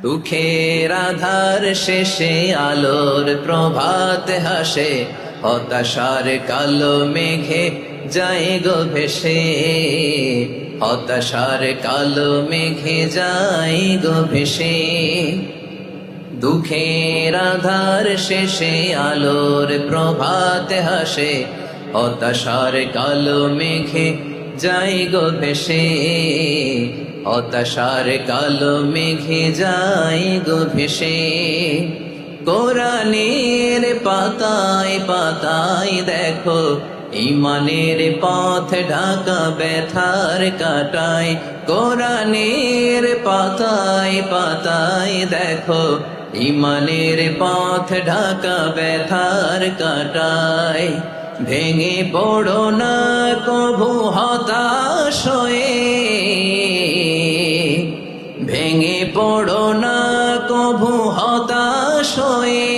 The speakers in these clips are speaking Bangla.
দুঃখের আধার শেষে আলোর প্রভাত হাসে, হতাশার কালো মেঘে যায় গো ভেসে, হতাশার কালো মেঘে যায় গো ভেসে। দুঃখের আধার শেষে আলোর প্রভাত হাসে, হতাশার কালো মেঘে যায় গো ভেসে, হতাশার কালো মেঘে যায় গো ভেসে। কোরআনের পাতায় পাতায় দেখো ঈমানের পথ ঢাকা ব্যথার কাটায়, কোরআনের পাতায় পাতায় দেখো ঈমানের পথ ঢাকা ব্যথার কাটায়। ভেঙে পড়ো না কভু হতাশ হয়ে, ভেঙে পড়ো না কভু হতাশ হয়ে,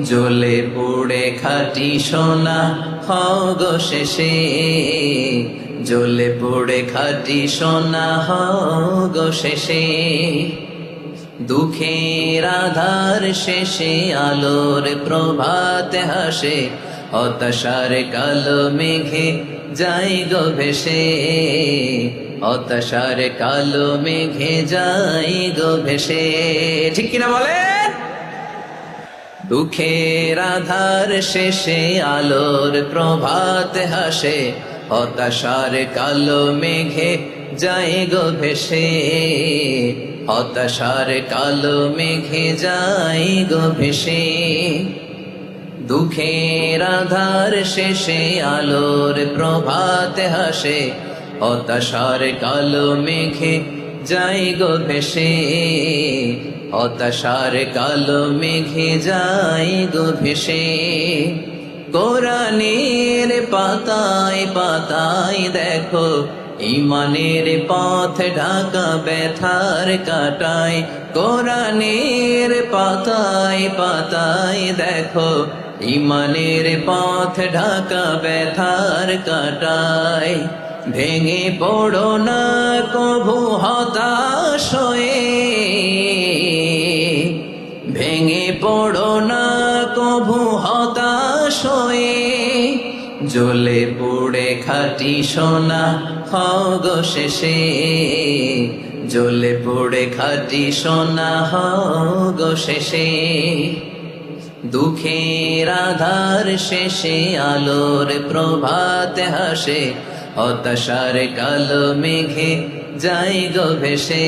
জ্বলে পুড়ে খাঁটি সোনা হও গো শেষে, জ্বলে পুড়ে খাঁটি সোনা হও গো শেষে। দুঃখের আধার শেষে আলোর প্রভাত হাসে, হতাশার কালো মেঘে যায় গো ভেসে, হতাশার কালো মেঘে যায় গো ভেসে। ঠিক কিনা বলেন? দুঃখের আধার শেষে আলোর প্রভাত হাসে, হতাশার কালো মেঘে যায় গো ভেসে, হতাশার কালো মেঘে যায় গো ভেসে। দুঃখের আধার শেষে আলোর প্রভাত হাসে, হতাশার কালো মেঘে যায় গো ভেসে, হতাশার কালো মেঘে যায় গো ভেসে। কোরআনের পাতায় পাতায় দেখো ঈমানের পথ ঢাকা ব্যথার কাটায়, কোরআনের পাতায় পাতায় দেখো ঈমানের পথ ঢাকা ব্যথার কাটায়। ভেঙে পড়ো না কভু হতাশ হয়ে, ভেঙে পড়ো না কভু হতাশ হয়ে, জ্বলে পুড়ে খাঁটি সোনা হও গো শেষে, জ্বলে পুড়ে খাঁটি সোনা হও গো শেষে। দুঃখের আধার শেষে আলোর প্রভাত হাসে, হতাশার কালো মেঘে যায় গো ভেসে,